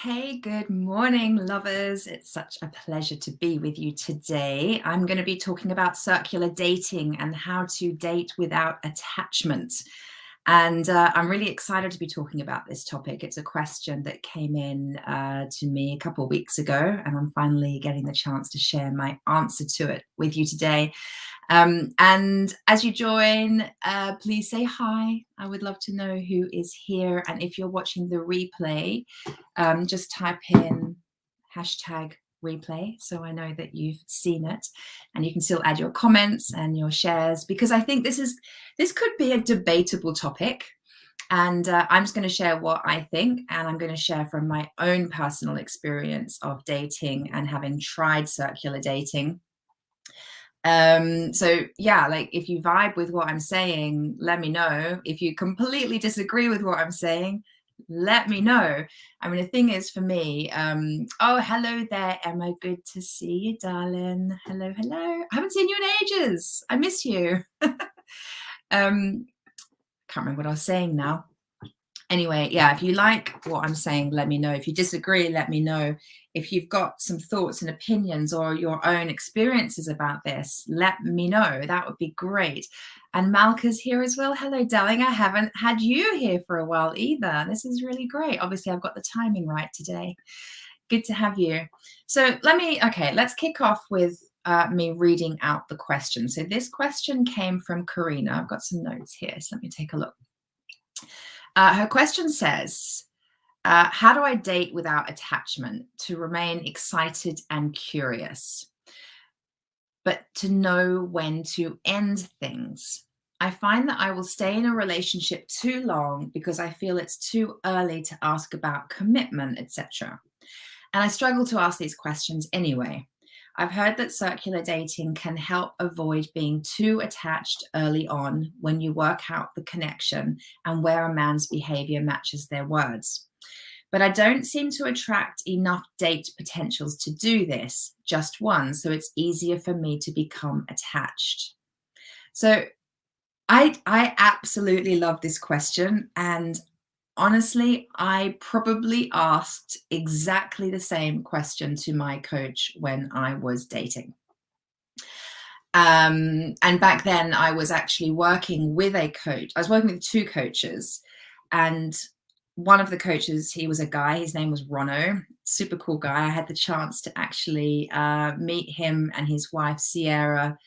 Hey, good morning, lovers. It's such a pleasure to be with you today. I'm going to be talking about circular dating and how to date without attachment. And I'm really excited to be talking about this topic. It's a question that came in to me a couple of weeks ago, and I'm finally getting the chance to share my answer to it with you today. And as you join, please say hi. I would love to know who is here. And if you're watching the replay, just type in hashtag replay so I know that you've seen it, and you can still add your comments and your shares, because I think this could be a debatable topic. And I'm just going to share what I think, and I'm going to share from my own personal experience of dating and having tried circular dating. So yeah, like if you vibe with what I'm saying, let me know. If you completely disagree with what I'm saying, let me know. I mean, the thing is for me, oh, hello there, Emma. Good to see you, darling. Hello, hello. I haven't seen you in ages. I miss you. Can't remember what I was saying now. Anyway, yeah, if you like what I'm saying, let me know. If you disagree, let me know. If you've got some thoughts and opinions or your own experiences about this, let me know. That would be great. And Malka's here as well. Hello, darling. I haven't had you here for a while either. This is really great. Obviously, I've got the timing right today. Good to have you. So let's kick off with me reading out the question. So this question came from Karina. I've got some notes here, so let me take a look. Her question says, how do I date without attachment to remain excited and curious, but to know when to end things? I find that I will stay in a relationship too long because I feel it's too early to ask about commitment, etc. And I struggle to ask these questions anyway. I've heard that circular dating can help avoid being too attached early on when you work out the connection and where a man's behavior matches their words. But I don't seem to attract enough date potentials to do this, just one, so it's easier for me to become attached. So I absolutely love this question. And honestly, I probably asked exactly the same question to my coach when I was dating. And back then, I was actually working with a coach. I was working with two coaches. And one of the coaches, he was a guy. His name was Rono. Super cool guy. I had the chance to actually meet him and his wife, Sierra,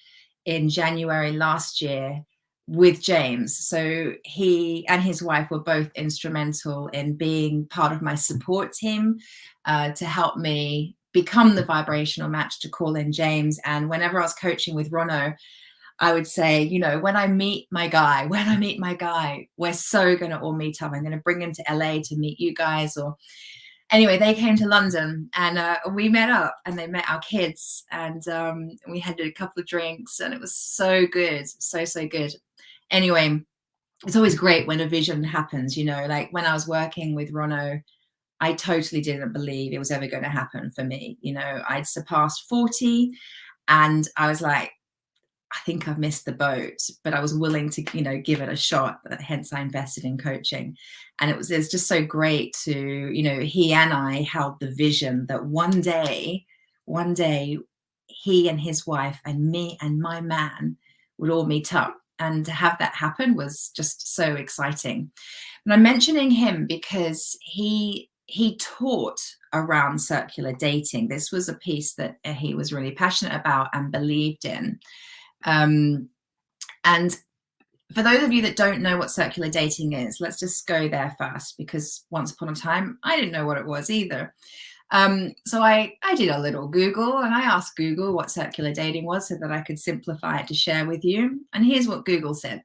in January last year with James. So he and his wife were both instrumental in being part of my support team to help me become the vibrational match to call in James. And whenever I was coaching with Rono, I would say, when I meet my guy, we're so going to all meet up. I'm going to bring him to LA to meet you guys. Or anyway, they came to London and we met up, and they met our kids, and we had a couple of drinks, and it was so good. So good. Anyway, it's always great when a vision happens, like when I was working with Rono, I totally didn't believe it was ever going to happen for me. I'd surpassed 40 and I was like, I think I've missed the boat, but I was willing to, give it a shot. Hence I invested in coaching. And it's just so great to, he and I held the vision that one day, he and his wife and me and my man would all meet up. And to have that happen was just so exciting. And I'm mentioning him because he taught around circular dating. This was a piece that he was really passionate about and believed in. And for those of you that don't know what circular dating is, let's just go there first, because once upon a time, I didn't know what it was either. So I did a little Google, and I asked Google what circular dating was so that I could simplify it to share with you. And here's what Google said.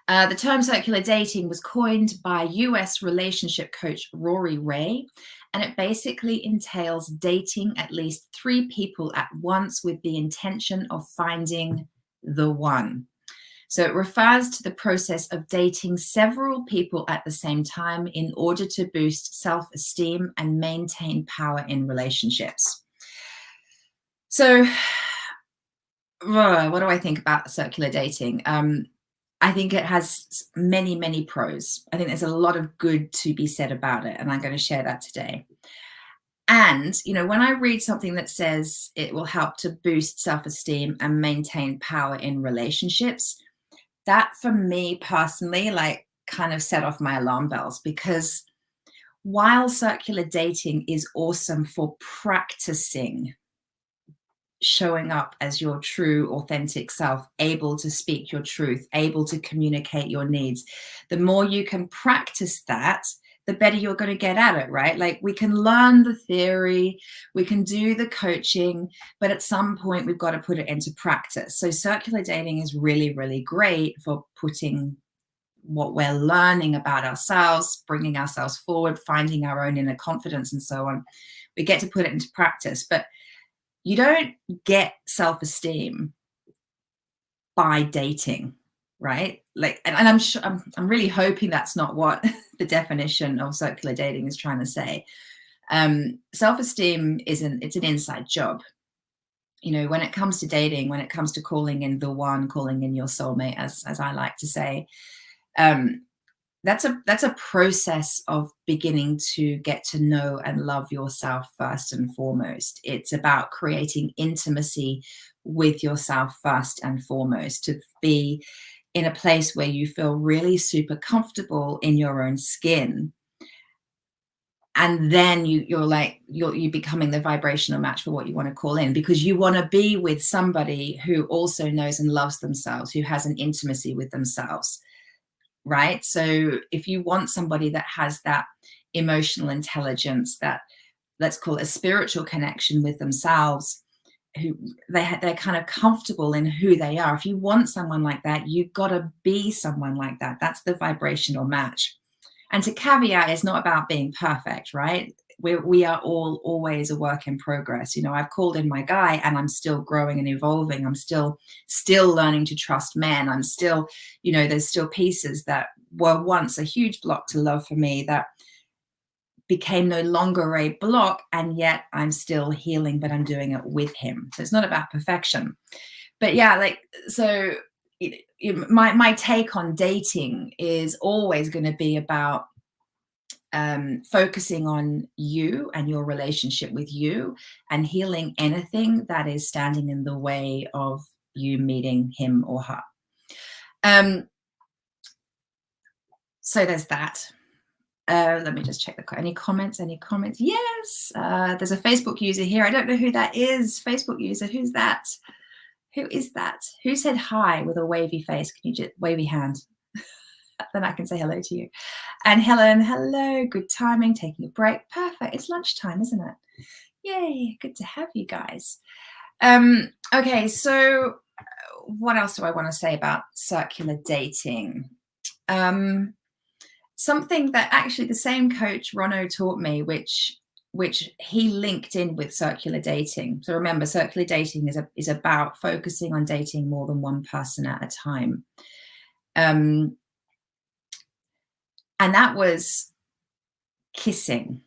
The term circular dating was coined by US relationship coach Rory Ray, and it basically entails dating at least 3 people at once with the intention of finding the one. So it refers to the process of dating several people at the same time in order to boost self-esteem and maintain power in relationships. So what do I think about circular dating? I think it has many, many pros. I think there's a lot of good to be said about it, and I'm going to share that today. And, when I read something that says it will help to boost self-esteem and maintain power in relationships, that for me personally, like, kind of set off my alarm bells, because while circular dating is awesome for practicing showing up as your true, authentic self, able to speak your truth, able to communicate your needs, the more you can practice that, the better you're going to get at it, right? Like, we can learn the theory, we can do the coaching, but at some point we've got to put it into practice. So circular dating is really, really great for putting what we're learning about ourselves, bringing ourselves forward, finding our own inner confidence, and so on. We get to put it into practice, but you don't get self-esteem by dating, right? Like, and I'm sure, I'm really hoping that's not what the definition of circular dating is trying to say. Self-esteem it's an inside job. When it comes to dating, when it comes to calling in the one, calling in your soulmate, as I like to say, that's a process of beginning to get to know and love yourself first and foremost. It's about creating intimacy with yourself first and foremost, to be in a place where you feel really super comfortable in your own skin. And then you're becoming the vibrational match for what you want to call in, because you want to be with somebody who also knows and loves themselves, who has an intimacy with themselves. Right? So if you want somebody that has that emotional intelligence, that, let's call it, a spiritual connection with themselves, who they're kind of comfortable in who they are. If you want someone like that, you've got to be someone like that. That's the vibrational match. And to caveat, it's not about being perfect, right? We are all always a work in progress. I've called in my guy and I'm still growing and evolving. I'm still learning to trust men. I'm still, there's still pieces that were once a huge block to love for me that became no longer a block, and yet I'm still healing, but I'm doing it with him. So it's not about perfection. But yeah, like, so my take on dating is always going to be about focusing on you and your relationship with you, and healing anything that is standing in the way of you meeting him or her. So there's that. Let me just check any comments. Yes, there's a Facebook user here. I don't know who that is. Facebook user, who's that? Who is that? Who said hi with a wavy face? Can you just wavy hand? Then I can say hello to you. And Helen, hello, good timing, taking a break. Perfect. It's lunchtime, isn't it? Yay, good to have you guys. Okay, so what else do I want to say about circular dating? Something that actually the same coach Rono taught me, which he linked in with circular dating. So remember, circular dating is about focusing on dating more than one person at a time. And that was kissing,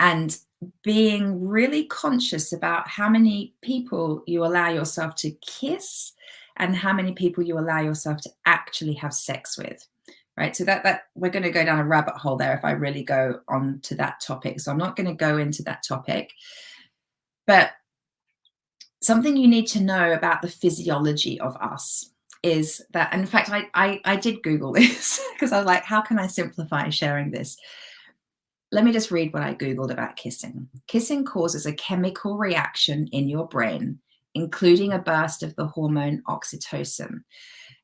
and being really conscious about how many people you allow yourself to kiss and how many people you allow yourself to actually have sex with, right? So that we're going to go down a rabbit hole there if I really go on to that topic. So I'm not going to go into that topic, but something you need to know about the physiology of us is that, and in fact, I did Google this because I was like, how can I simplify sharing this? Let me just read what I Googled about kissing. Kissing causes a chemical reaction in your brain, including a burst of the hormone oxytocin.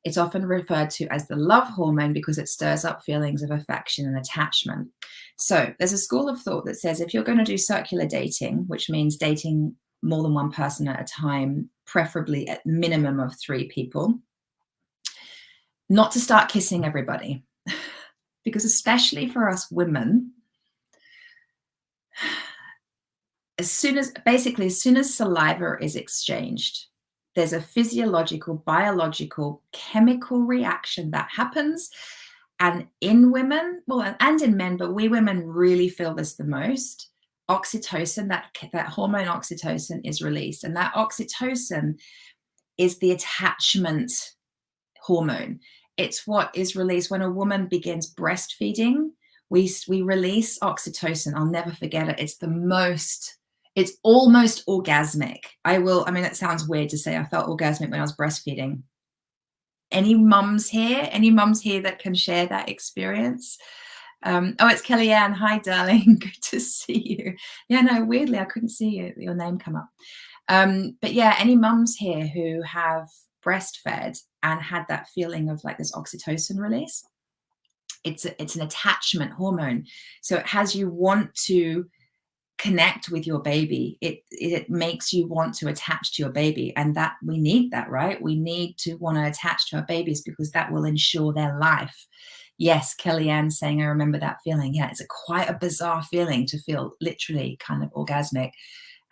It's often referred to as the love hormone because it stirs up feelings of affection and attachment. So there's a school of thought that says if you're going to do circular dating, which means dating more than one person at a time, preferably at minimum of 3 people, not to start kissing everybody. Because especially for us women, as soon as saliva is exchanged, there's a physiological, biological, chemical reaction that happens. And in women, well, and in men, but we women really feel this the most. Oxytocin, that hormone oxytocin is released. And that oxytocin is the attachment hormone. It's what is released when a woman begins breastfeeding. We release oxytocin. I'll never forget it. It's almost orgasmic. I mean, it sounds weird to say I felt orgasmic when I was breastfeeding. Any mums here? Any mums here that can share that experience? Oh, it's Kellyanne. Hi, darling. Good to see you. Yeah, no, weirdly, I couldn't see your name come up. But yeah, any mums here who have breastfed and had that feeling of like this oxytocin release? It's an attachment hormone. So it has you want to connect with your baby. It makes you want to attach to your baby, and that we need that, right? We need to want to attach to our babies because that will ensure their life. Yes, Kellyanne saying, I remember that feeling. Yeah, it's quite a bizarre feeling to feel literally kind of orgasmic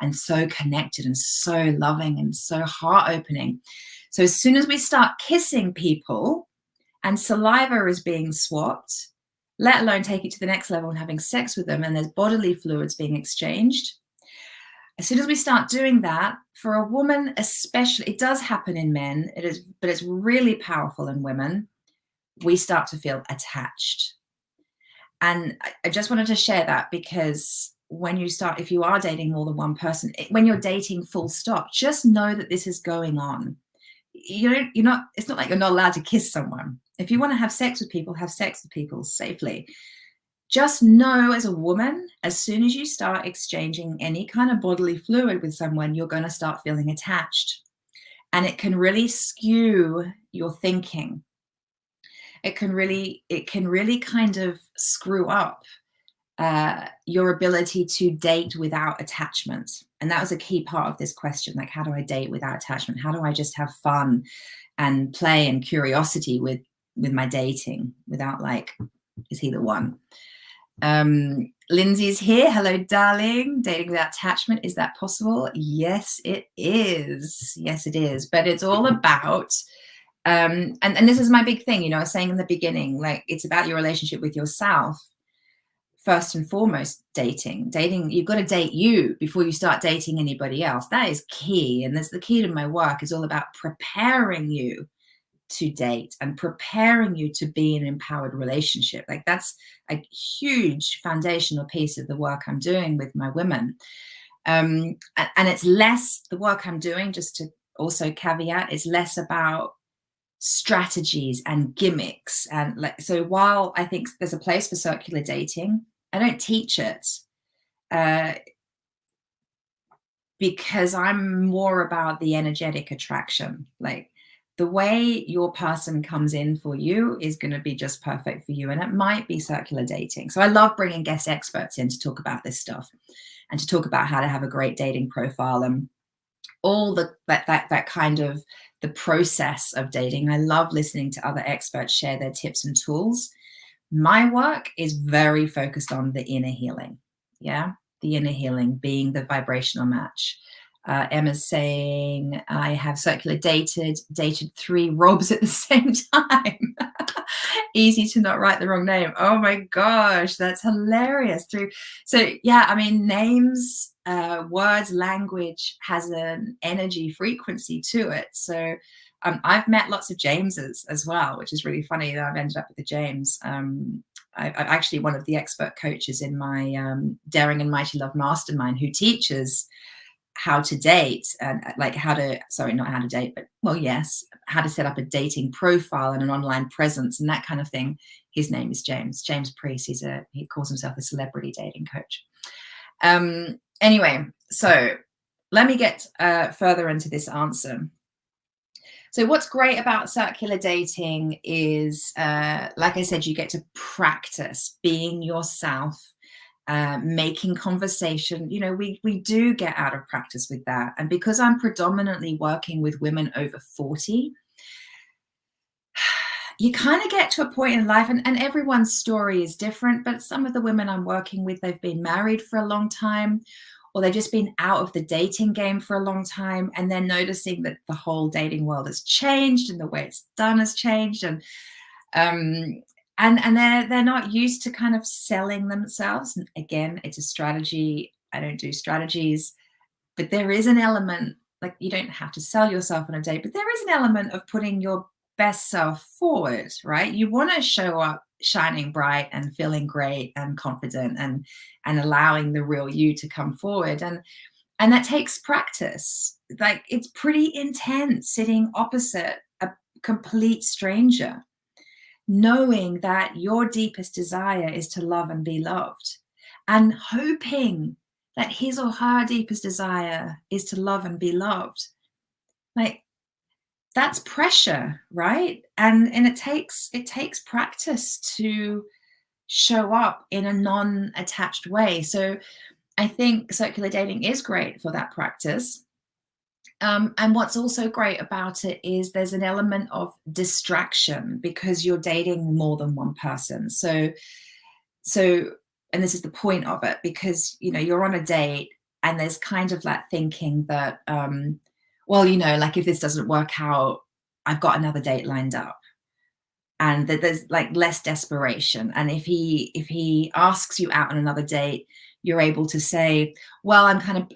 and so connected and so loving and so heart-opening. So as soon as we start kissing people and saliva is being swapped, let alone take it to the next level and having sex with them, and there's bodily fluids being exchanged. As soon as we start doing that, for a woman especially, it does happen in men, but it's really powerful in women, we start to feel attached. And I just wanted to share that because if you are dating more than one person, when you're dating full stop, just know that this is going on. It's not like you're not allowed to kiss someone. If you want to have sex with people safely. Just know as a woman, as soon as you start exchanging any kind of bodily fluid with someone, you're going to start feeling attached. And it can really skew your thinking. It can really kind of screw up your ability to date without attachment. And that was a key part of this question, like, how do I date without attachment? How do I just have fun and play and curiosity with my dating without like, is he the one? Lindsay's here. Hello, darling. Dating without attachment, is that possible? Yes, it is. Yes, it is. But it's all about, and this is my big thing, I was saying in the beginning, like, it's about your relationship with yourself. First and foremost, dating, you've got to date you before you start dating anybody else. That is key. And that's the key to my work, is all about preparing you to date and preparing you to be in an empowered relationship. Like, that's a huge foundational piece of the work I'm doing with my women. And it's less, the work I'm doing, just to also caveat, is less about strategies and gimmicks. And like, so while I think there's a place for circular dating, I don't teach it because I'm more about the energetic attraction. Like, the way your person comes in for you is going to be just perfect for you. And it might be circular dating. So I love bringing guest experts in to talk about this stuff and to talk about how to have a great dating profile and all that kind of the process of dating. I love listening to other experts share their tips and tools. My work is very focused on the inner healing. Yeah, the inner healing being the vibrational match. Emma's saying, I have circular dated 3 Robs at the same time. Easy to not write the wrong name. Oh my gosh, that's hilarious. So yeah, I mean, names, words, language has an energy frequency to it. So I've met lots of Jameses as well, which is really funny that I've ended up with the James. I'm actually one of the expert coaches in my Daring and Mighty Love Mastermind, who teaches how to date and like not how to date, but well, yes, how to set up a dating profile and an online presence and that kind of thing. His name is James Priest. He calls himself a celebrity dating coach. Anyway, so let me get further into this answer. So what's great about circular dating is, like I said, you get to practice being yourself, making conversation. We do get out of practice with that. And because I'm predominantly working with women over 40, you kind of get to a point in life, and everyone's story is different, but some of the women I'm working with, they've been married for a long time, or they've just been out of the dating game for a long time, and they're noticing that the whole dating world has changed and the way it's done has changed, and they're not used to kind of selling themselves. And again, it's a strategy. I don't do strategies, but there is an element, like, you don't have to sell yourself on a date, but there is an element of putting your best self forward, right? You want to show up shining bright and feeling great and confident and allowing the real you to come forward. And that takes practice. Like, it's pretty intense sitting opposite a complete stranger, knowing that your deepest desire is to love and be loved, and hoping that his or her deepest desire is to love and be loved. Like, that's pressure, right? And it takes practice to show up in a non-attached way. So I think circular dating is great for that practice. And what's also great about it is there's an element of distraction because you're dating more than one person. So, and this is the point of it, because you're on a date and there's kind of that thinking that, well, like, if this doesn't work out, I've got another date lined up, and that there's like less desperation. And if he asks you out on another date, you're able to say, well,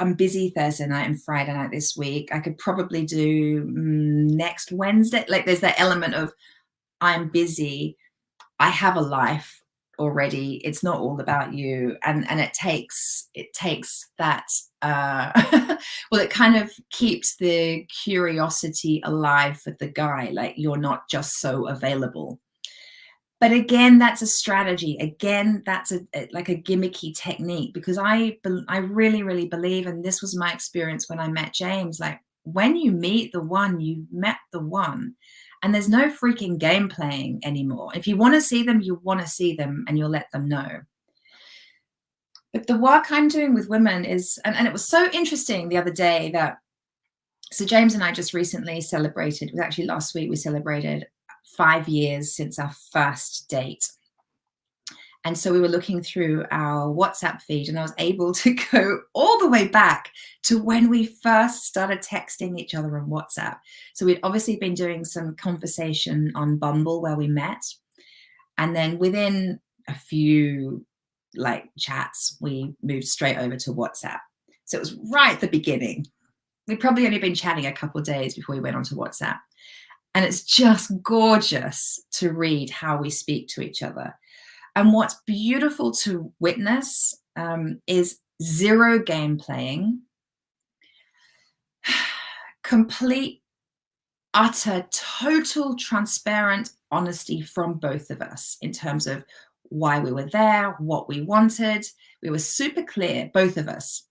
I'm busy Thursday night and Friday night this week. I could probably do next Wednesday. Like, there's that element of, I'm busy, I have a life already, it's not all about you. And it takes that, well, it kind of keeps the curiosity alive for the guy, like, you're not just so available. But again, that's a strategy. Again, that's like a gimmicky technique, because I really, really believe, and this was my experience when I met James, like, when you meet the one, you met the one, and there's no freaking game playing anymore. If you want to see them, you want to see them, and you'll let them know. But the work I'm doing with women is, and it was so interesting the other day that, so James and I just recently celebrated, it was actually last week, we celebrated 5 years since our first date. And so we were looking through our WhatsApp feed, and I was able to go all the way back to when we first started texting each other on WhatsApp. So we'd obviously been doing some conversation on Bumble where we met. And then within a few chats, we moved straight over to WhatsApp. So it was right at the beginning. We'd probably only been chatting a couple of days before we went onto WhatsApp. And it's just gorgeous to read how we speak to each other. And what's beautiful to witness is zero game playing, complete, utter, total, transparent honesty from both of us in terms of why we were there, what we wanted. We were super clear, both of us.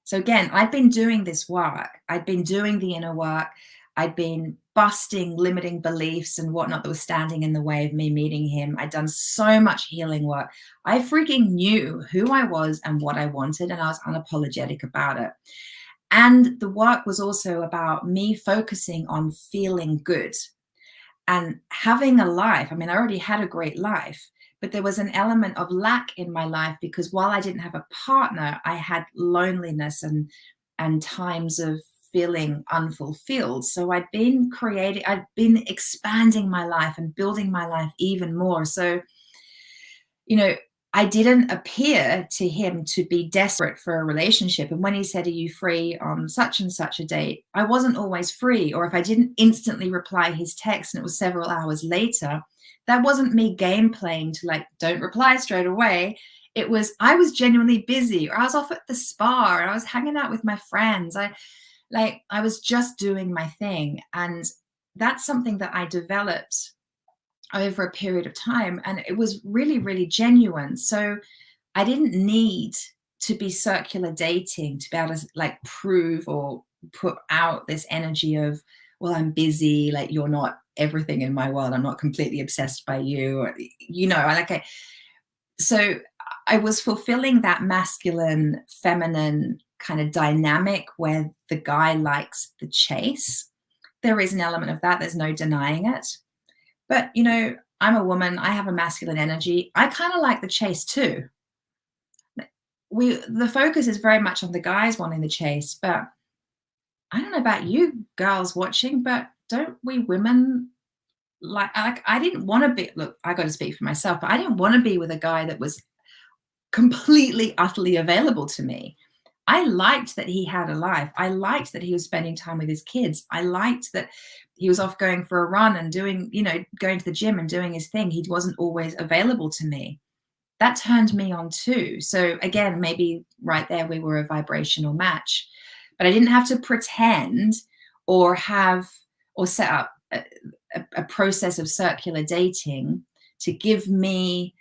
So again, I'd been doing this work. I'd been doing the inner work. I'd been busting limiting beliefs and whatnot that was standing in the way of me meeting him. I'd done so much healing work. I freaking knew who I was and what I wanted, and I was unapologetic about it. And the work was also about me focusing on feeling good and having a life. I mean, I already had a great life, but there was an element of lack in my life because while I didn't have a partner, I had loneliness and times of feeling unfulfilled. So I'd been expanding my life and building my life even more. So, I didn't appear to him to be desperate for a relationship. And when he said, are you free on such and such a date? I wasn't always free. Or if I didn't instantly reply his text and it was several hours later, that wasn't me game playing to don't reply straight away. It was, I was genuinely busy, or I was off at the spa, or I was hanging out with my friends. I was just doing my thing. And that's something that I developed over a period of time. And it was really, really genuine. So I didn't need to be circular dating to be able to prove or put out this energy of, well, I'm busy. You're not everything in my world. I'm not completely obsessed by you. Or, so I was fulfilling that masculine, feminine kind of dynamic where the guy likes the chase. There is an element of that. There's no denying it. But, I'm a woman. I have a masculine energy. I kind of like the chase too. The focus is very much on the guys wanting the chase. But I don't know about you girls watching, but don't we women I didn't want to be, look, I got to speak for myself, but I didn't want to be with a guy that was completely, utterly available to me. I liked that he had a life. I liked that he was spending time with his kids. I liked that he was off going for a run and doing, going to the gym and doing his thing. He wasn't always available to me. That turned me on too. So again, maybe right there we were a vibrational match. But I didn't have to pretend or set up a process of circular dating to give me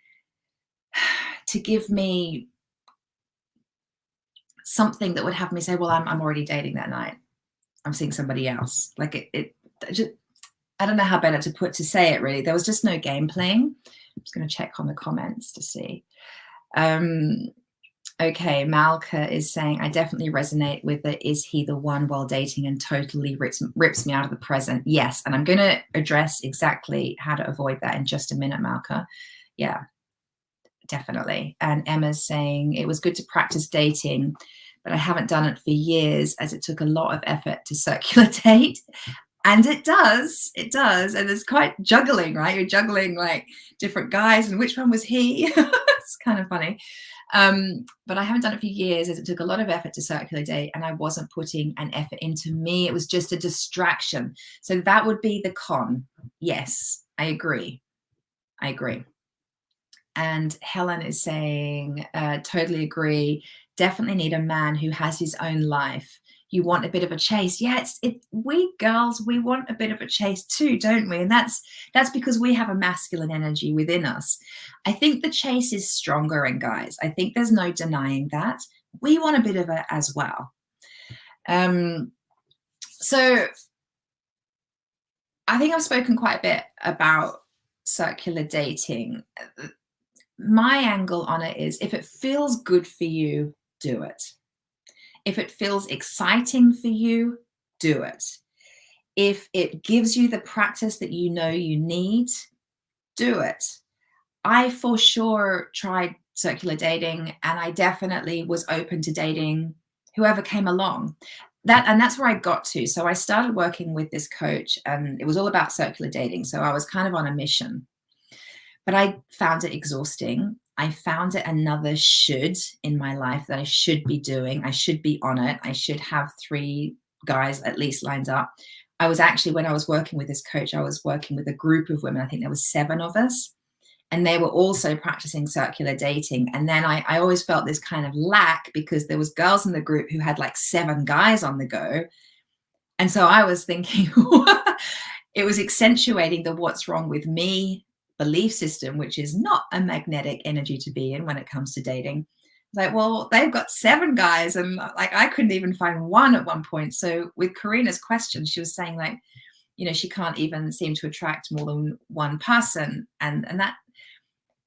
something that would have me say, well, I'm already dating that night. I'm seeing somebody else. Like I don't know how better to say it really. There was just no game playing. I'm just going to check on the comments to see. Okay, Malka is saying, I definitely resonate with the is he the one while dating and totally rips me out of the present. Yes, and I'm going to address exactly how to avoid that in just a minute, Malka. Yeah, definitely. And Emma's saying, it was good to practice dating, but I haven't done it for years as it took a lot of effort to circular date. And it does. And it's quite juggling, right? You're juggling like different guys and which one was he? It's kind of funny. But I haven't done it for years as it took a lot of effort to circular date and I wasn't putting an effort into me. It was just a distraction. So that would be the con. Yes, I agree. And Helen is saying, totally agree. Definitely need a man who has his own life. You want a bit of a chase. Yeah, we girls, we want a bit of a chase too, don't we? And that's because we have a masculine energy within us. I think the chase is stronger in guys. I think there's no denying that. We want a bit of it as well. So I think I've spoken quite a bit about circular dating. My angle on it is if it feels good for you, do it. If it feels exciting for you, do it. If it gives you the practice that you know you need, do it. I for sure tried circular dating and I definitely was open to dating whoever came along. That's where I got to. So I started working with this coach and it was all about circular dating. So I was kind of on a mission. But I found it exhausting. I found it another should in my life that I should be doing. I should be on it. I should have 3 guys at least lined up. I was actually, when I was working with this coach, I was working with a group of women. I think there was 7 of us. And they were also practicing circular dating. And then I always felt this kind of lack because there was girls in the group who had like 7 guys on the go. And so I was thinking, it was accentuating the what's wrong with me belief system, which is not a magnetic energy to be in when it comes to dating. Like, well, they've got 7 guys and like I couldn't even find one at one point. So with Karina's question, she was saying like, she can't even seem to attract more than one person. And that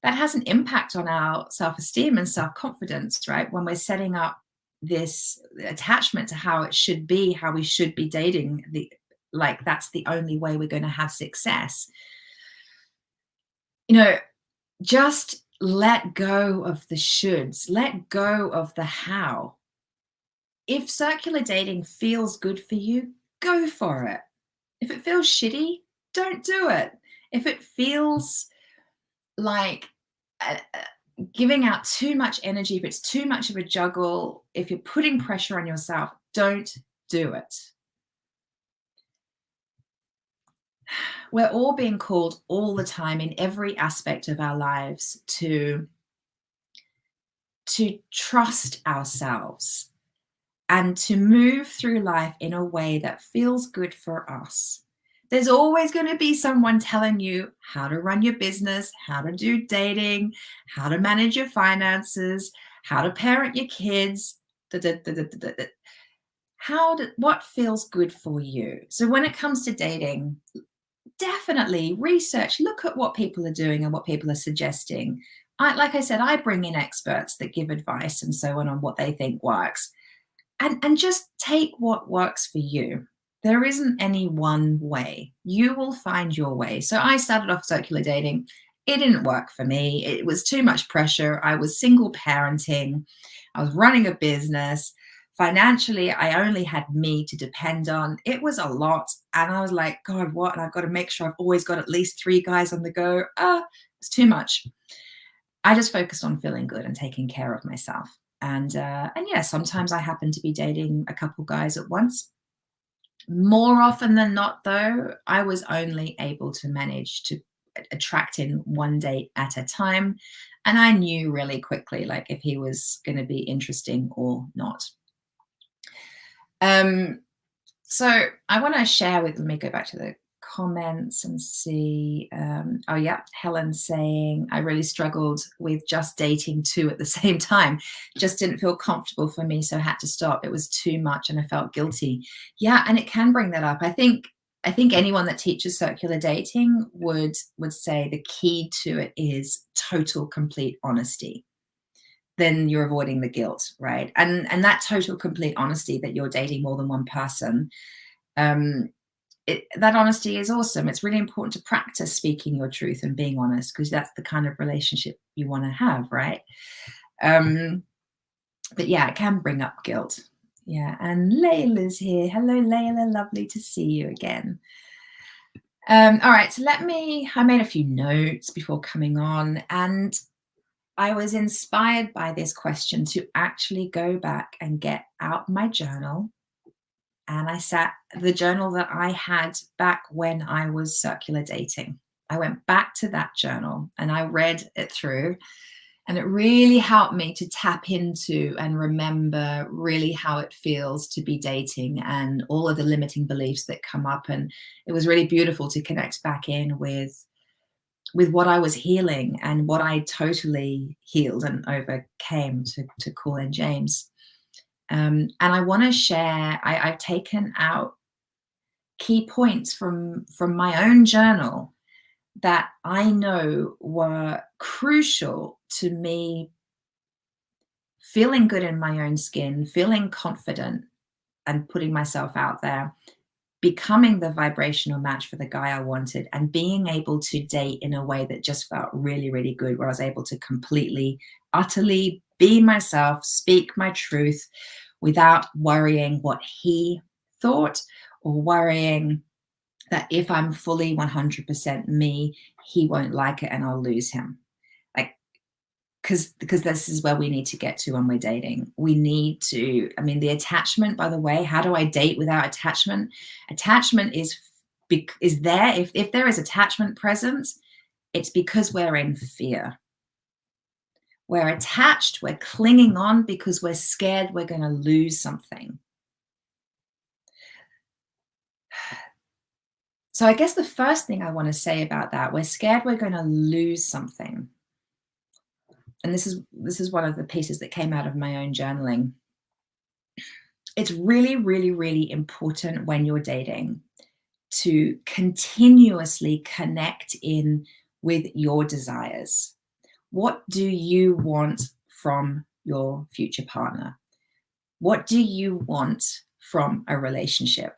has an impact on our self-esteem and self-confidence, right? When we're setting up this attachment to how it should be, how we should be dating, that's the only way we're going to have success. Just let go of the shoulds, let go of the how. If circular dating feels good for you, go for it. If it feels shitty, don't do it. If it feels like giving out too much energy, if it's too much of a juggle, if you're putting pressure on yourself, don't do it. We're all being called all the time in every aspect of our lives to trust ourselves and to move through life in a way that feels good for us. There's always going to be someone telling you how to run your business, how to do dating, how to manage your finances, how to parent your kids, what feels good for you. So when it comes to dating, definitely research, look at what people are doing and what people are suggesting. Like I said, I bring in experts that give advice and so on what they think works. And just take what works for you. There isn't any one way. You will find your way. So I started off circular dating. It didn't work for me. It was too much pressure. I was single parenting. I was running a business. Financially, I only had me to depend on. It was a lot. And I was like, God, what? And I've got to make sure I've always got at least 3 guys on the go. It's too much. I just focused on feeling good and taking care of myself. And yeah, sometimes I happen to be dating a couple guys at once. More often than not, though, I was only able to manage to attract in one date at a time. And I knew really quickly, like, if he was going to be interesting or not. Um, so I want to share with, let me go back to the comments and see. Oh, yeah, Helen saying, I really struggled with just dating two at the same time. Just didn't feel comfortable for me, so had to stop. It was too much and I felt guilty. Yeah, and it can bring that up. I think anyone that teaches circular dating would say the key to it is total, complete honesty. Then you're avoiding the guilt, right? And that total, complete honesty that you're dating more than one person, that honesty is awesome. It's really important to practice speaking your truth and being honest, because that's the kind of relationship you want to have, right? But yeah, it can bring up guilt. Yeah, and Layla's here. Hello, Layla. Lovely to see you again. All right, so I made a few notes before coming on, and I was inspired by this question to actually go back and get out my journal. And I sat the journal that I had back when I was circular dating. I went back to that journal and I read it through. And it really helped me to tap into and remember really how it feels to be dating and all of the limiting beliefs that come up. And it was really beautiful to connect back in with what I was healing and what I totally healed and overcame to call in James. And I want to share, I've taken out key points from my own journal that I know were crucial to me feeling good in my own skin, feeling confident and putting myself out there, becoming the vibrational match for the guy I wanted, and being able to date in a way that just felt really, really good, where I was able to completely, utterly be myself, speak my truth without worrying what he thought or worrying that if I'm fully 100% me, he won't like it and I'll lose him. Like, because this is where we need to get to when we're dating. We need to, I mean, the attachment, by the way, how do I date without attachment? Attachment is there. If there is attachment present, it's because we're in fear. We're attached, we're clinging on because we're scared we're going to lose something. So I guess the first thing I want to say about that, we're scared we're going to lose something. And this is one of the pieces that came out of my own journaling. It's really, really, really important when you're dating to continuously connect in with your desires. What do you want from your future partner? What do you want from a relationship?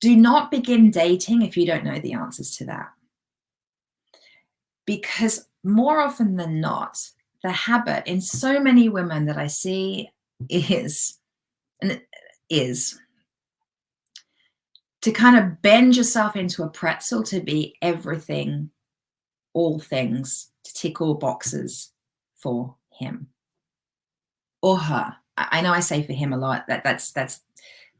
Do not begin dating if you don't know the answers to that. Because more often than not, the habit in so many women that I see is to kind of bend yourself into a pretzel to be everything, all things, to tick all boxes for him or her. I know I say for him a lot. That's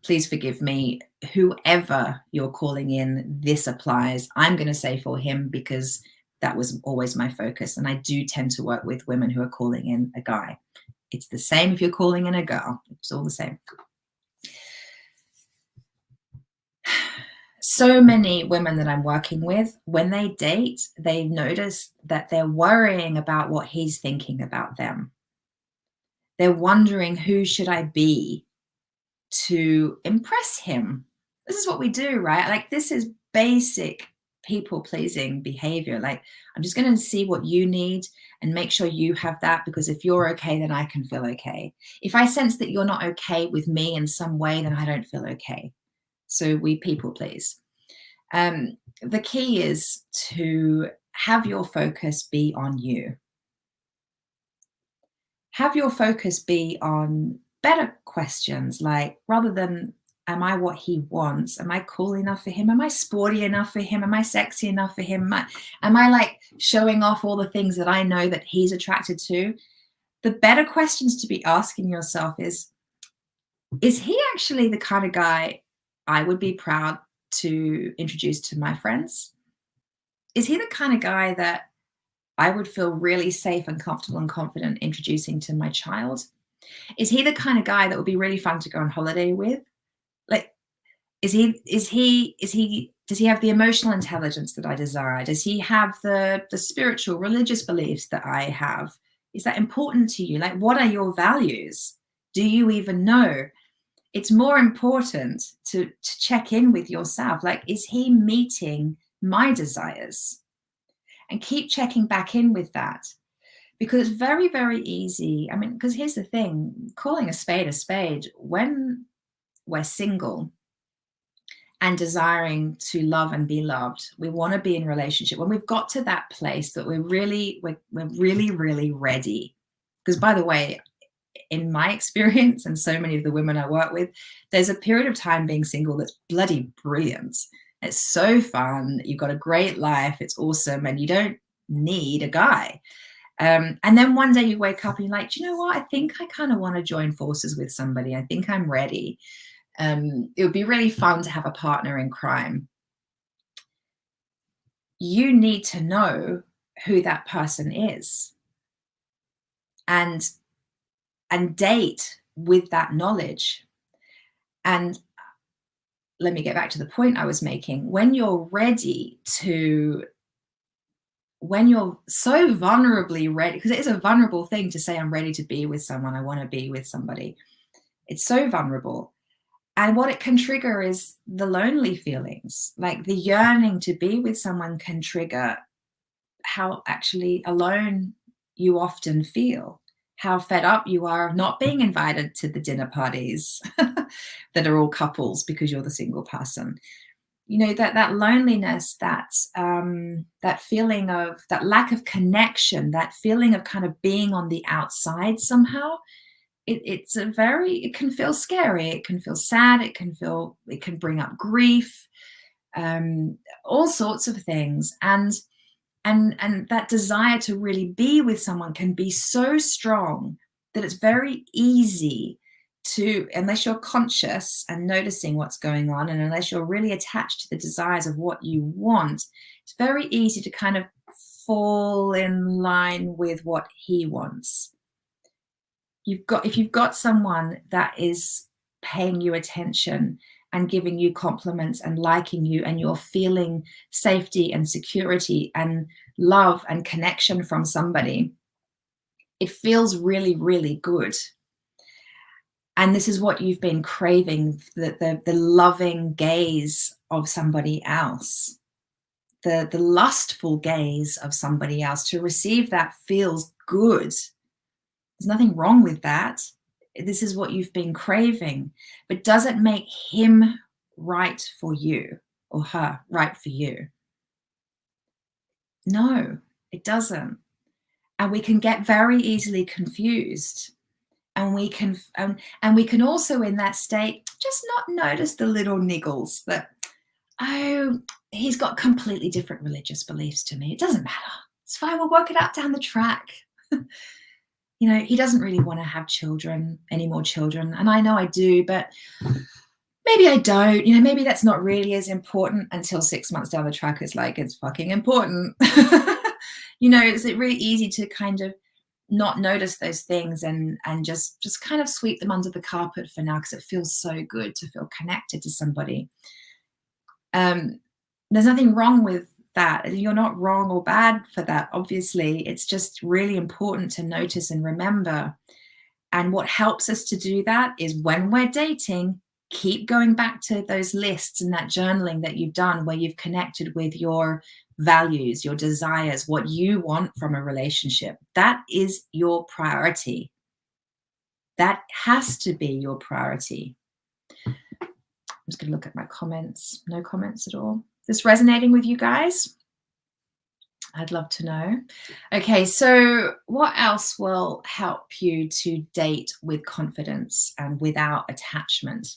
please forgive me. Whoever you're calling in, this applies. I'm going to say for him because that was always my focus. And I do tend to work with women who are calling in a guy. It's the same if you're calling in a girl. It's all the same. So many women that I'm working with, when they date, they notice that they're worrying about what he's thinking about them. They're wondering, who should I be to impress him? This is what we do, right? Like, this is basic people-pleasing behavior. Like, I'm just going to see what you need and make sure you have that, because if you're okay, then I can feel okay. If I sense that you're not okay with me in some way, then I don't feel okay. So we people please. The key is to have your focus be on you. Have your focus be on better questions, like, rather than, am I what he wants? Am I cool enough for him? Am I sporty enough for him? Am I sexy enough for him? Am I like showing off all the things that I know that he's attracted to? the better questions to be asking yourself is he actually the kind of guy I would be proud to introduce to my friends? Is he the kind of guy that I would feel really safe and comfortable and confident introducing to my child? Is he the kind of guy that would be really fun to go on holiday with? Like, does he have the emotional intelligence that I desire? Does he have the spiritual, religious beliefs that I have? Is that important to you? Like, what are your values? Do you even know? It's more important to check in with yourself. Like, is he meeting my desires? And keep checking back in with that, because it's very, very easy. I mean, because here's the thing, calling a spade, when we're single and desiring to love and be loved, we want to be in relationship. When we've got to that place that we're really ready. Because by the way, in my experience and so many of the women I work with, there's a period of time being single that's bloody brilliant. It's so fun. You've got a great life. It's awesome. And you don't need a guy. And then one day you wake up and you're like, do you know what? I think I kind of want to join forces with somebody. I think I'm ready. It would be really fun to have a partner in crime. You need to know who that person is and date with that knowledge. And let me get back to the point I was making. When you're so vulnerably ready, because it is a vulnerable thing to say, I'm ready to be with someone, I want to be with somebody. It's so vulnerable. And what it can trigger is the lonely feelings. Like, the yearning to be with someone can trigger how actually alone you often feel, how fed up you are of not being invited to the dinner parties that are all couples because you're the single person. You know, that loneliness, that feeling of that lack of connection, that feeling of kind of being on the outside somehow. It can feel scary. It can feel sad. It can bring up grief, all sorts of things. And that desire to really be with someone can be so strong that it's very easy to, unless you're conscious and noticing what's going on, and unless you're really attached to the desires of what you want, it's very easy to kind of fall in line with what he wants. If you've got someone that is paying you attention and giving you compliments and liking you, and you're feeling safety and security and love and connection from somebody, it feels really, really good. And this is what you've been craving, the loving gaze of somebody else, the lustful gaze of somebody else. To receive that feels good. There's nothing wrong with that. This is what you've been craving. But does it make him right for you, or her right for you? No, it doesn't. And we can get very easily confused. And we can also, in that state, just not notice the little niggles that, oh, he's got completely different religious beliefs to me. It doesn't matter. It's fine. We'll work it out down the track. You know, he doesn't really want to have children, any more children. And I know I do, but maybe I don't. You know, maybe that's not really as important until 6 months down the track. It's like, it's fucking important. You know, it's really easy to kind of not notice those things and just kind of sweep them under the carpet for now, because it feels so good to feel connected to somebody. There's nothing wrong with that. You're not wrong or bad for that, obviously. It's just really important to notice and remember. And what helps us to do that is, when we're dating, keep going back to those lists and that journaling that you've done, where you've connected with your values, your desires, what you want from a relationship. That is your priority. That has to be your priority. I'm just going to look at my comments. No comments at all. Is this resonating with you guys? I'd love to know. Okay, so what else will help you to date with confidence and without attachment?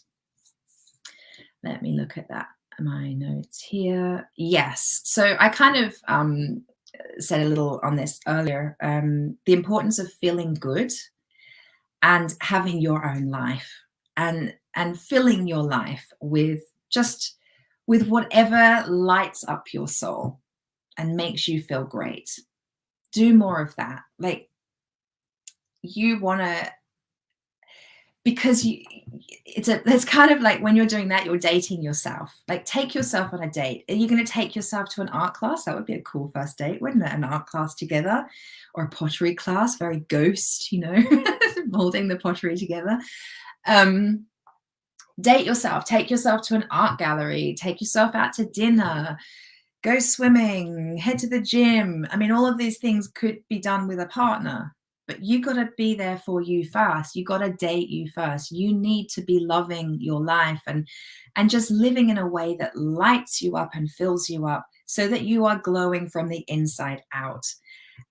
Let me look at that. My notes here. Yes. So I kind of said a little on this earlier. The importance of feeling good and having your own life, and filling your life with just with whatever lights up your soul and makes you feel great. Do more of that. Like, you want to, because it's kind of like when you're doing that, you're dating yourself. Like, take yourself on a date. Are you going to take yourself to an art class? That would be a cool first date, wouldn't it? An art class together, or a pottery class, very ghost, molding the pottery together. Date yourself. Take yourself to an art gallery. Take yourself out to dinner. Go swimming. Head to the gym. I mean, all of these things could be done with a partner. But you got to be there for you first. You got to date you first. You need to be loving your life and just living in a way that lights you up and fills you up, so that you are glowing from the inside out.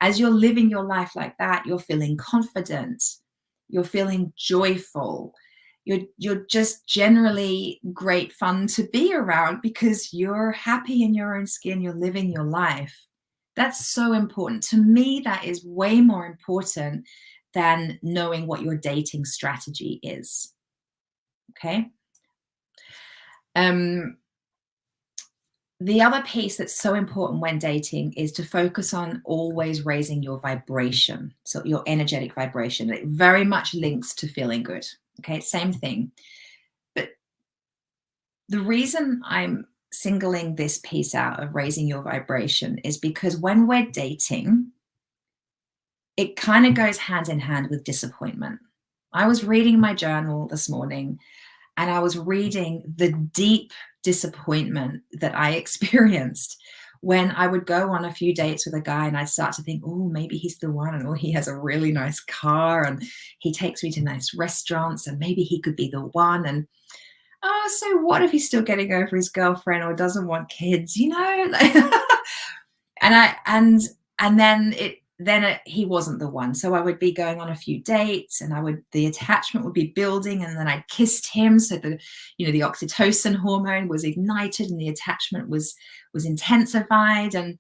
As you're living your life like that, you're feeling confident. You're feeling joyful. You're just generally great fun to be around because you're happy in your own skin. You're living your life. That's so important. To me, that is way more important than knowing what your dating strategy is. Okay. The other piece that's so important when dating is to focus on always raising your vibration. So your energetic vibration. It very much links to feeling good. Okay. Same thing. But the reason I'm singling this piece out of raising your vibration is because when we're dating, it kind of goes hand in hand with disappointment. I was reading my journal this morning, and I was reading the deep disappointment that I experienced when I would go on a few dates with a guy and I'd start to think, oh, maybe he's the one, and oh, he has a really nice car and he takes me to nice restaurants, and maybe he could be the one. And oh, so what if he's still getting over his girlfriend or doesn't want kids, and then he wasn't the one. So I would be going on a few dates, and the attachment would be building, and then I kissed him, so the oxytocin hormone was ignited and the attachment was intensified, and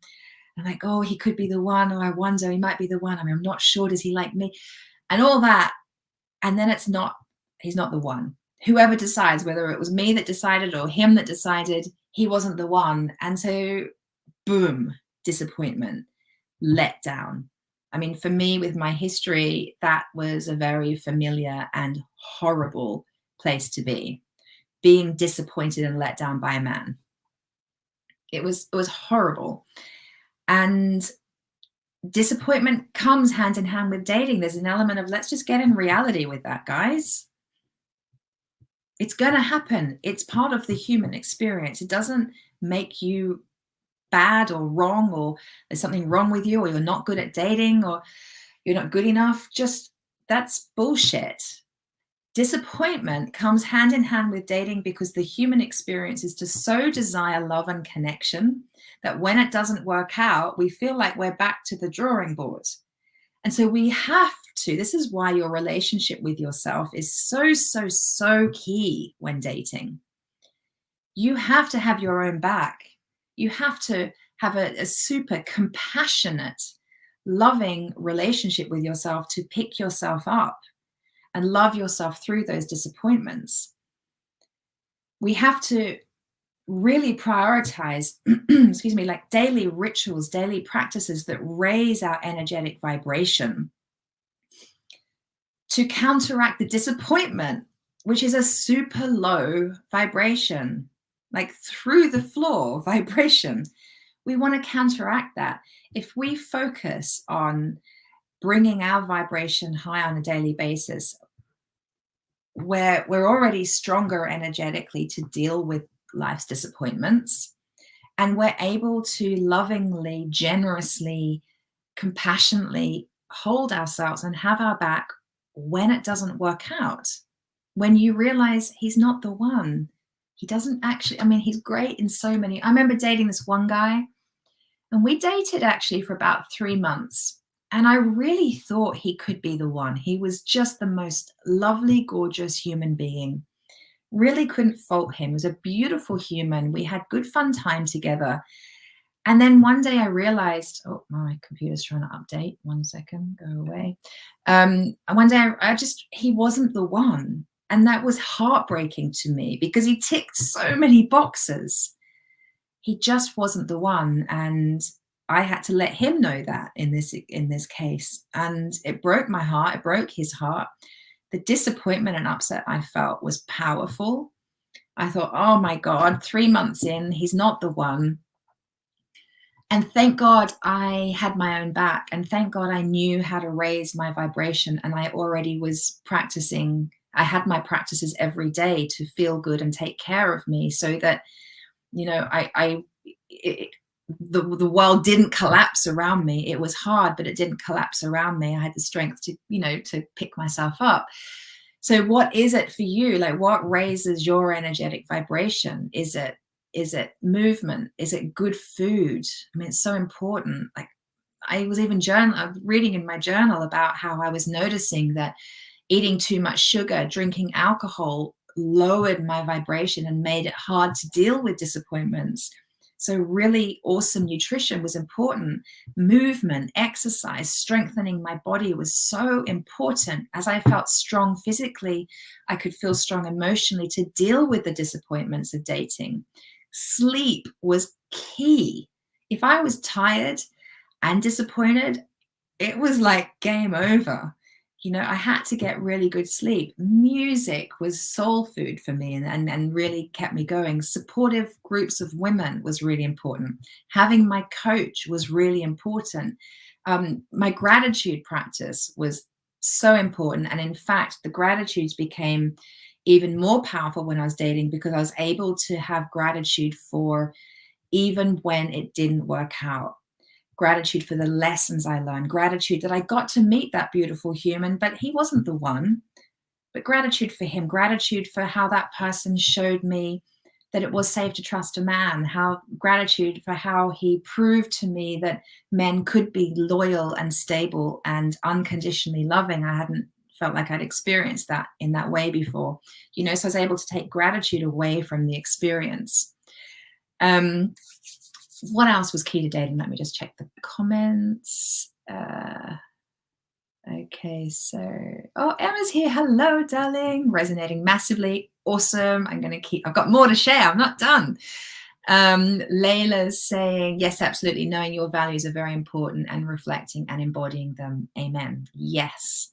I'm like, oh, he could be the one, or I wonder, he might be the one. I mean, I'm not sure, does he like me, and all that. And then he's not the one. Whoever decides, whether it was me that decided or him that decided, he wasn't the one. And so, boom, disappointment, let down. I mean, for me, with my history, that was a very familiar and horrible place to be, being disappointed and let down by a man. It was horrible. And disappointment comes hand in hand with dating. There's an element of, let's just get in reality with that, guys. It's going to happen. It's part of the human experience. It doesn't make you bad or wrong, or there's something wrong with you, or you're not good at dating, or you're not good enough. Just, that's bullshit. Disappointment comes hand in hand with dating because the human experience is to so desire love and connection that when it doesn't work out, we feel like we're back to the drawing board. And so we have to, this is why your relationship with yourself is so, so, so key when dating. You have to have your own back. You have to have a super compassionate, loving relationship with yourself to pick yourself up and love yourself through those disappointments. We have to really prioritize, like daily rituals, daily practices that raise our energetic vibration to counteract the disappointment, which is a super low vibration, like through the floor vibration. We want to counteract that. If we focus on bringing our vibration high on a daily basis, where we're already stronger energetically to deal with life's disappointments, and we're able to lovingly, generously, compassionately hold ourselves and have our back when it doesn't work out. When you realize he's not the one, he doesn't actually, I mean, he's great in so many. I remember dating this one guy, and we dated actually for about 3 months. And I really thought he could be the one. He was just the most lovely, gorgeous human being. Really couldn't fault him. He was a beautiful human. We had good fun time together. And then one day I realized, oh, my computer's trying to update. 1 second, go away. And one day he wasn't the one. And that was heartbreaking to me because he ticked so many boxes. He just wasn't the one. And I had to let him know that in this case. And it broke my heart. It broke his heart. The disappointment and upset I felt was powerful. I thought, oh my God, 3 months in, he's not the one. And thank God I had my own back. And thank God I knew how to raise my vibration. And I already was practicing. I had my practices every day to feel good and take care of me so that, the world didn't collapse around me. It was hard, but it didn't collapse around me. I had the strength to pick myself up. So what is it for you? Like, what raises your energetic vibration? Is it movement? Is it good food? I mean, it's so important. Like, I was even reading in my journal about how I was noticing that eating too much sugar, drinking alcohol lowered my vibration and made it hard to deal with disappointments. So really awesome nutrition was important. Movement, exercise, strengthening my body was so important. As I felt strong physically, I could feel strong emotionally to deal with the disappointments of dating. Sleep was key. If I was tired and disappointed, it was like game over. I had to get really good sleep. Music was soul food for me and really kept me going. Supportive groups of women was really important. Having my coach was really important. My gratitude practice was so important. And in fact, the gratitudes became even more powerful when I was dating because I was able to have gratitude for even when it didn't work out. Gratitude for the lessons I learned, gratitude that I got to meet that beautiful human, but he wasn't the one. But gratitude for him, gratitude for how that person showed me that it was safe to trust a man, gratitude for how he proved to me that men could be loyal and stable and unconditionally loving. I hadn't felt like I'd experienced that in that way before, so I was able to take gratitude away from the experience. What else was key to dating? Let me just check the comments. Okay, so, Emma's here. Hello, darling. Resonating massively. Awesome. I've got more to share. I'm not done. Layla's saying, yes, absolutely. Knowing your values are very important and reflecting and embodying them. Amen. Yes.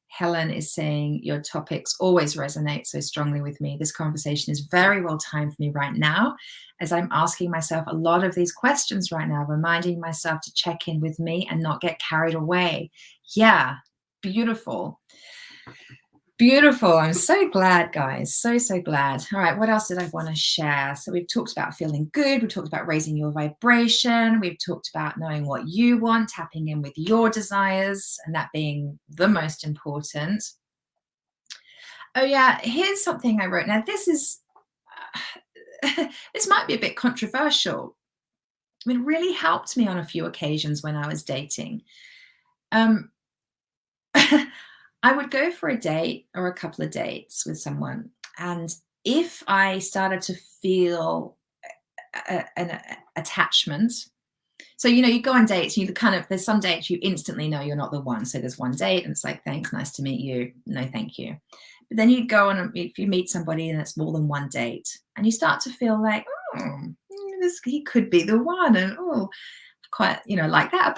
Helen is saying, your topics always resonate so strongly with me. This conversation is very well timed for me right now, as I'm asking myself a lot of these questions right now, reminding myself to check in with me and not get carried away. Yeah, beautiful. Beautiful. I'm so glad, guys. So glad. All right. What else did I want to share? So we've talked about feeling good. We've talked about raising your vibration. We've talked about knowing what you want, tapping in with your desires, and that being the most important. Oh, yeah. Here's something I wrote. Now, this might be a bit controversial. It really helped me on a few occasions when I was dating. I would go for a date or a couple of dates with someone. And if I started to feel an attachment, so, you go on dates, there's some dates you instantly know you're not the one. So there's one date and it's like, thanks, nice to meet you. No, thank you. But then you go on, if you meet somebody and it's more than one date and you start to feel like, he could be the one. And, quite, like that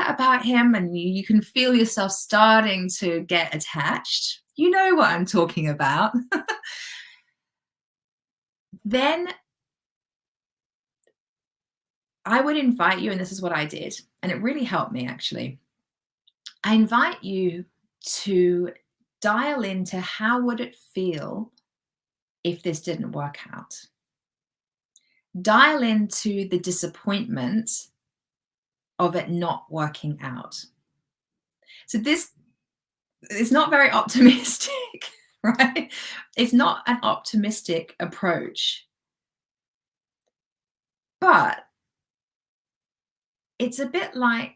about him. And you can feel yourself starting to get attached. You know what I'm talking about. Then I would invite you, and this is what I did, and it really helped me actually. I invite you to dial into how would it feel if this didn't work out. Dial into the disappointment of it not working out. So this is not very optimistic, right? It's not an optimistic approach, but it's a bit like,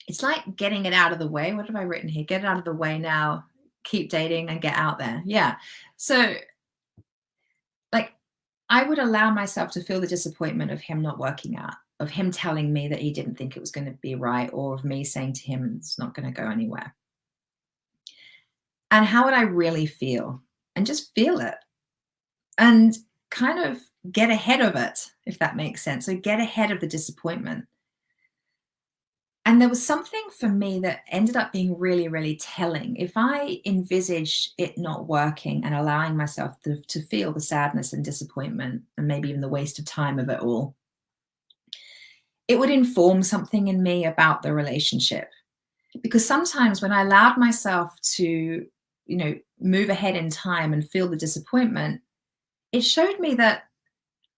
it's like getting it out of the way. What have I written here? Get it out of the way now, keep dating and get out there. Yeah. So like I would allow myself to feel the disappointment of him not working out, of him telling me that he didn't think it was going to be right, or of me saying to him, it's not going to go anywhere. And how would I really feel? And just feel it and kind of get ahead of it, if that makes sense. So get ahead of the disappointment. And there was something for me that ended up being really, really telling. If I envisage it not working and allowing myself to feel the sadness and disappointment and maybe even the waste of time of it all, it would inform something in me about the relationship. Because sometimes when I allowed myself to, move ahead in time and feel the disappointment, it showed me that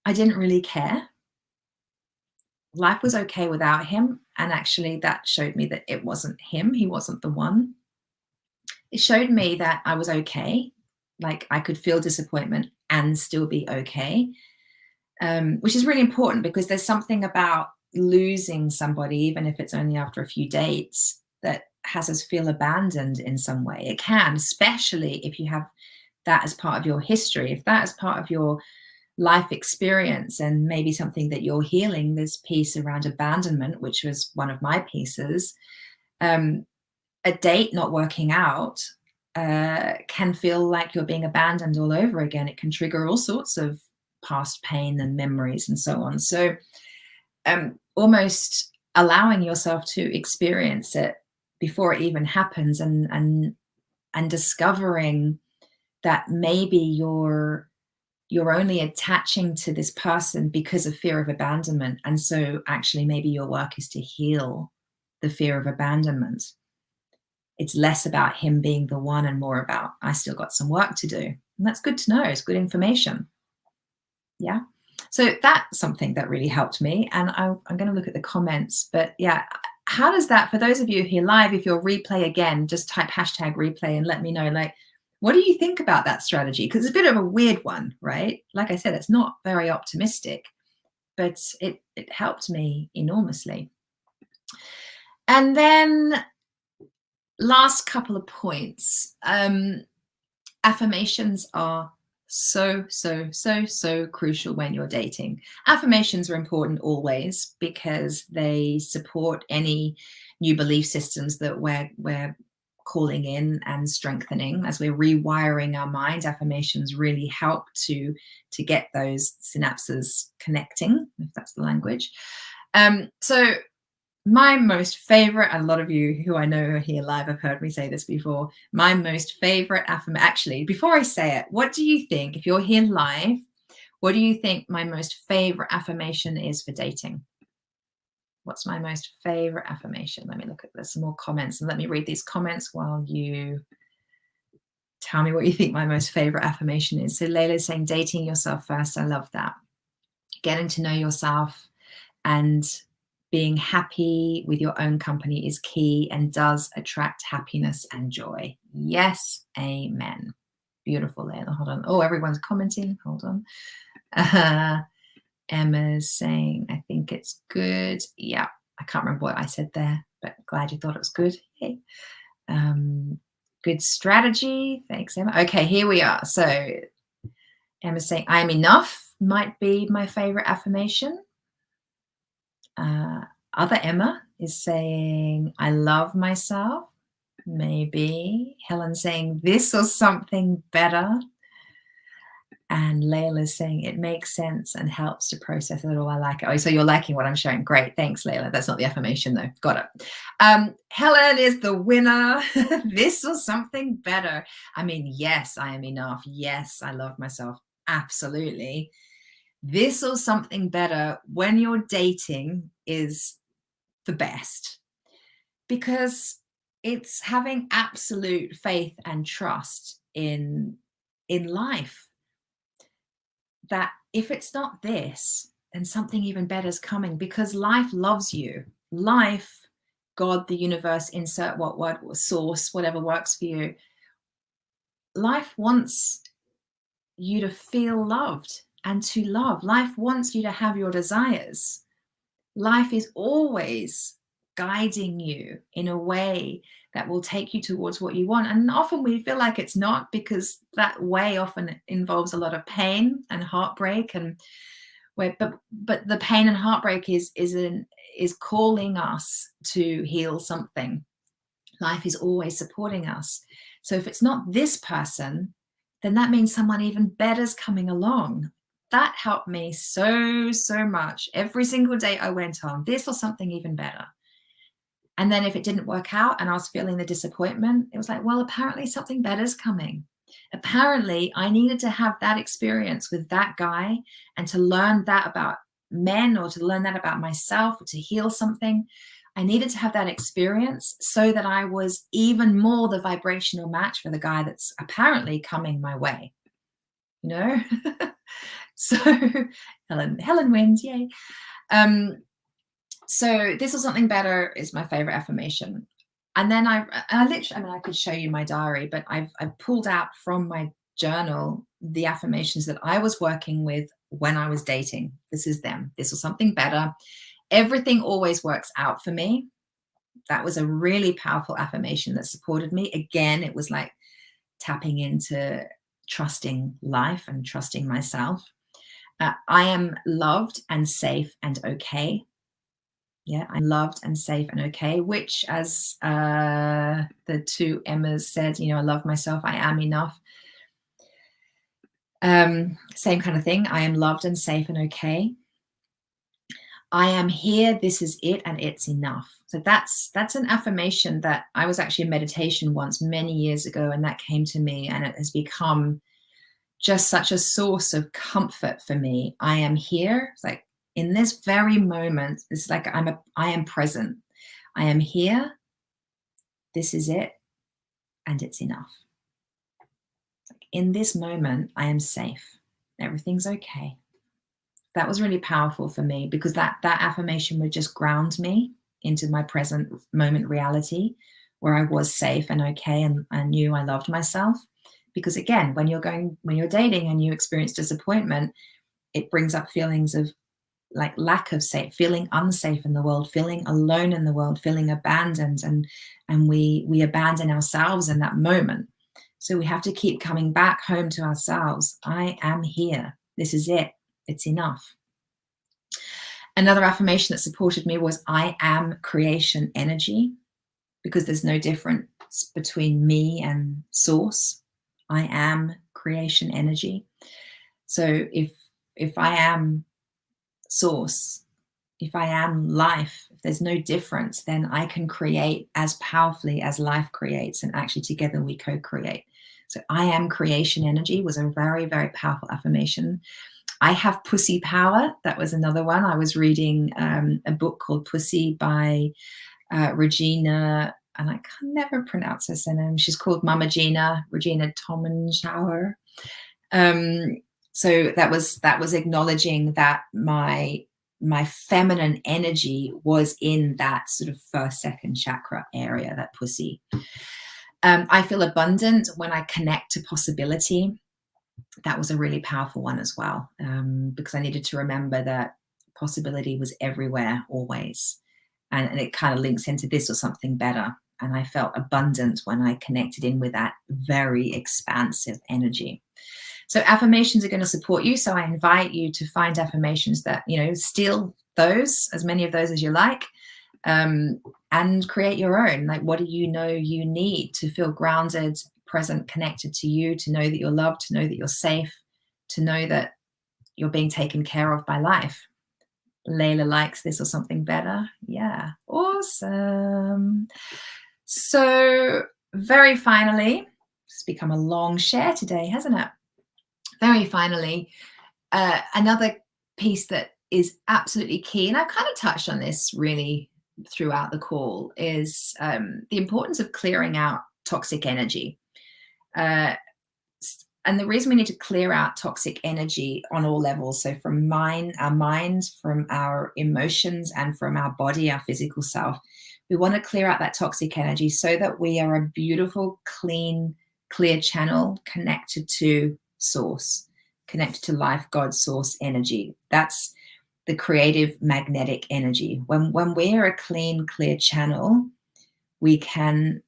I didn't really care. Life was okay without him. And actually, that showed me that it wasn't him. He wasn't the one. It showed me that I was okay. Like I could feel disappointment and still be okay, which is really important because there's something about losing somebody, even if it's only after a few dates, that has us feel abandoned in some way. It can, especially if you have that as part of your history, if that is part of your life experience and maybe something that you're healing, this piece around abandonment, which was one of my pieces. A date not working out can feel like you're being abandoned all over again. It can trigger all sorts of past pain and memories and so on. So almost allowing yourself to experience it before it even happens, and discovering that maybe you're only attaching to this person because of fear of abandonment. And so actually maybe your work is to heal the fear of abandonment. It's less about him being the one and more about, I still got some work to do. And that's good to know. It's good information. Yeah. So that's something that really helped me. And I'm going to look at the comments. But yeah, how does that, for those of you here live, if you'll replay again, just type hashtag replay and let me know, like, what do you think about that strategy? Because it's a bit of a weird one, right? Like I said, it's not very optimistic, but it helped me enormously. And then last couple of points. Affirmations are so crucial when you're dating. Affirmations are important always because they support any new belief systems that we're calling in and strengthening as we're rewiring our mind. Affirmations really help to get those synapses connecting, if that's the language. So my most favorite, and a lot of you who I know are here live have heard me say this before, my most favorite affirmation, actually, before I say it, what do you think, if you're here live, what do you think my most favorite affirmation is for dating? What's my most favorite affirmation? Let me look at this, some more comments, and let me read these comments while you tell me what you think my most favorite affirmation is. So Layla's saying, dating yourself first. I love that. Getting to know yourself and being happy with your own company is key and does attract happiness and joy. Yes, amen. Beautiful, Layla. Hold on. Oh, everyone's commenting. Hold on. Emma's saying, I think it's good. Yeah, I can't remember what I said there, but glad you thought it was good. Hey. Good strategy. Thanks, Emma. Okay, here we are. So Emma's saying, I am enough might be my favorite affirmation. Other Emma is saying, I love myself. Maybe. Helen saying, this or something better. And Layla's saying, it makes sense and helps to process it all. I like it. Oh, so you're liking what I'm sharing. Great. Thanks, Layla. That's not the affirmation, though. Got it. Helen is the winner. This or something better. I mean, yes, I am enough. Yes, I love myself. Absolutely. This or something better when you're dating is the best, because it's having absolute faith and trust in life, that if it's not this, then something even better is coming, because life loves you. Life, God, the universe, insert what word, source, whatever works for you. Life wants you to feel loved and to love. Life wants you to have your desires. Life is always guiding you in a way that will take you towards what you want. And often we feel like it's not, because that way often involves a lot of pain and heartbreak, and but the pain and heartbreak is calling us to heal something. Life is always supporting us. So if it's not this person, then that means someone even better is coming along. That helped me so much. Every single day I went on this or something even better. And then if it didn't work out and I was feeling the disappointment, it was like, well, apparently something better is coming. Apparently I needed to have that experience with that guy and to learn that about men, or to learn that about myself, or to heal something. I needed to have that experience so that I was even more the vibrational match for the guy that's apparently coming my way, you know? So Helen wins, yay. So this or something better is my favorite affirmation. And then I could show you my diary, but I've pulled out from my journal the affirmations that I was working with when I was dating. This is them. This or something better. Everything always works out for me. That was a really powerful affirmation that supported me. Again, it was like tapping into trusting life and trusting myself. I am loved and safe and okay. Yeah, I'm loved and safe and okay, which, as the two Emmas said, I love myself, I am enough. Same kind of thing. I am loved and safe and okay. I am here, this is it, and it's enough. So that's an affirmation that I was actually in meditation once many years ago, and that came to me, and it has become just such a source of comfort for me. I am here. It's like in this very moment, it's like I am present. I am here. This is it, and it's enough. Like in this moment, I am safe. Everything's okay. That was really powerful for me, because that affirmation would just ground me into my present moment reality, where I was safe and okay, and I knew I loved myself. Because again, when you're dating and you experience disappointment, it brings up feelings of like lack of safe, feeling unsafe in the world, feeling alone in the world, feeling abandoned, and we abandon ourselves in that moment. So we have to keep coming back home to ourselves. I am here. This is it. It's enough. Another affirmation that supported me was I am creation energy, because there's no difference between me and source. I am creation energy. So if I am source, if I am life, if there's no difference, then I can create as powerfully as life creates, and actually together we co-create. So I am creation energy was a very, very powerful affirmation. I have pussy power. That was another one. I was reading a book called Pussy by Regina, and I can never pronounce her surname. She's called Mama Regina Tomenschauer. So that was acknowledging that my feminine energy was in that sort of first, second chakra area, that pussy. I feel abundant when I connect to possibility. That was a really powerful one as well, because I needed to remember that possibility was everywhere, always. And it kind of links into this or something better. And I felt abundant when I connected in with that very expansive energy. So affirmations are going to support you. So I invite you to find affirmations that, steal those, as many of those as you like, and create your own. Like, what do you know you need to feel grounded, present, connected to you, to know that you're loved, to know that you're safe, to know that you're being taken care of by life. Layla likes this or something better. Yeah, awesome. So very finally, it's become a long share today, hasn't it? Very finally, another piece that is absolutely key, and I've kind of touched on this really throughout the call, is the importance of clearing out toxic energy. And the reason we need to clear out toxic energy on all levels, so from our minds, from our emotions, and from our body, our physical self, we want to clear out that toxic energy so that we are a beautiful, clean, clear channel connected to source, connected to life, God, source energy. That's the creative magnetic energy. When we're a clean, clear channel, we can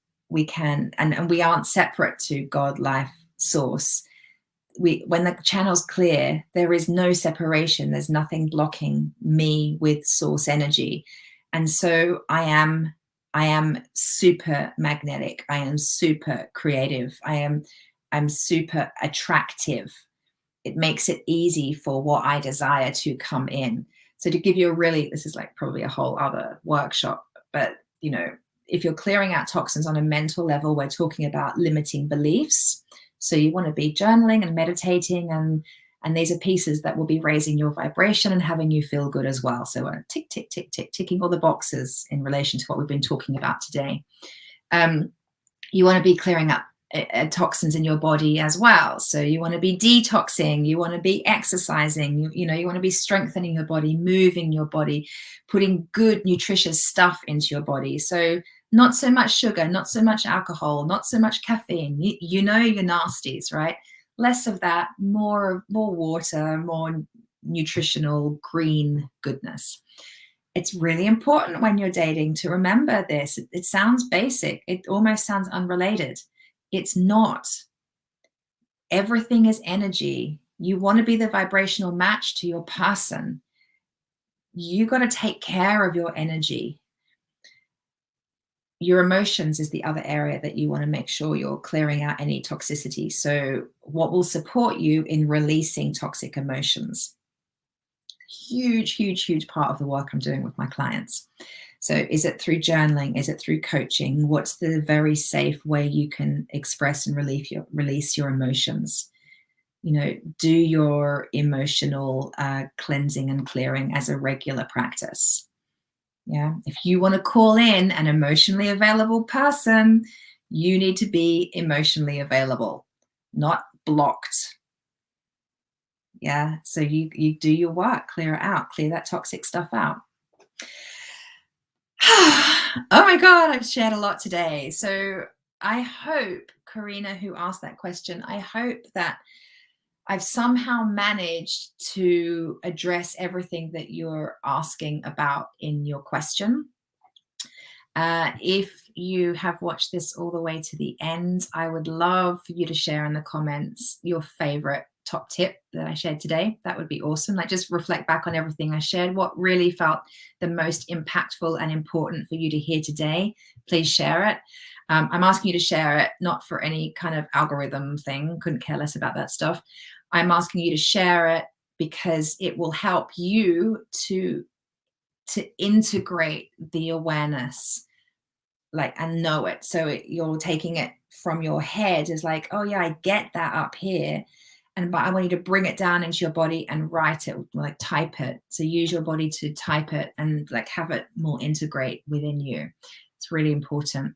and we aren't separate to God, life, source. When the channel's clear, there is no separation. There's nothing blocking me with source energy. And so I am super magnetic. I am super creative. I'm super attractive. It makes it easy for what I desire to come in. So to give you this is like probably a whole other workshop, but if you're clearing out toxins on a mental level, we're talking about limiting beliefs. So you want to be journaling and meditating, and these are pieces that will be raising your vibration and having you feel good as well. So we're tick, tick, tick, tick, ticking all the boxes in relation to what we've been talking about today. You want to be clearing up toxins in your body as well. So you want to be detoxing, you want to be exercising, you want to be strengthening your body, moving your body, putting good nutritious stuff into your body. So not so much sugar, not so much alcohol, not so much caffeine. You know your nasties, right? Less of that, more water, more nutritional green goodness. It's really important when you're dating to remember this. It sounds basic. It almost sounds unrelated. It's not. Everything is energy. You want to be the vibrational match to your person. You got to take care of your energy. Your emotions is the other area that you want to make sure you're clearing out any toxicity. So what will support you in releasing toxic emotions? Huge, huge, huge part of the work I'm doing with my clients. So is it through journaling? Is it through coaching? What's the very safe way you can express and release your emotions? Do your emotional cleansing and clearing as a regular practice. Yeah. If you want to call in an emotionally available person, you need to be emotionally available, not blocked. Yeah. So you do your work, clear it out, clear that toxic stuff out. Oh my God, I've shared a lot today. So I hope, Karina, who asked that question, I hope that I've somehow managed to address everything that you're asking about in your question. If you have watched this all the way to the end, I would love for you to share in the comments your favorite top tip that I shared today. That would be awesome. Like, just reflect back on everything I shared. What really felt the most impactful and important for you to hear today? Please share it. I'm asking you to share it, not for any kind of algorithm thing. Couldn't care less about that stuff. I'm asking you to share it because it will help you to integrate the awareness, and know it. So you're taking it from your head as like, oh yeah, I get that up here. But I want you to bring it down into your body and write it, like type it. So use your body to type it and have it more integrate within you. It's really important.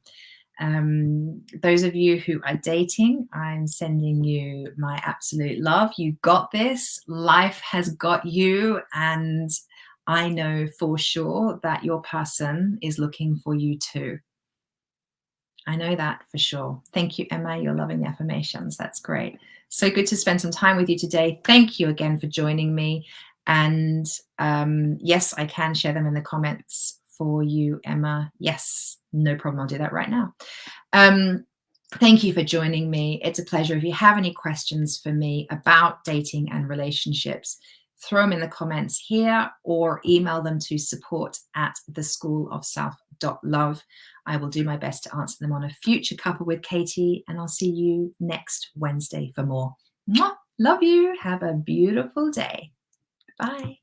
Those of you who are dating, I'm sending you my absolute love. You got this. Life has got you. And I know for sure that your person is looking for you too. I know that for sure. Thank you, Emma. You're loving the affirmations. That's great. So good to spend some time with you today. Thank you again for joining me. And yes, I can share them in the comments for you, Emma. Yes, no problem. I'll do that right now. Thank you for joining me. It's a pleasure. If you have any questions for me about dating and relationships, throw them in the comments here or email them to support@theschoolofself.love. I will do my best to answer them on a future Cuppa with Katie, and I'll see you next Wednesday for more. Mwah! Love you. Have a beautiful day. Bye.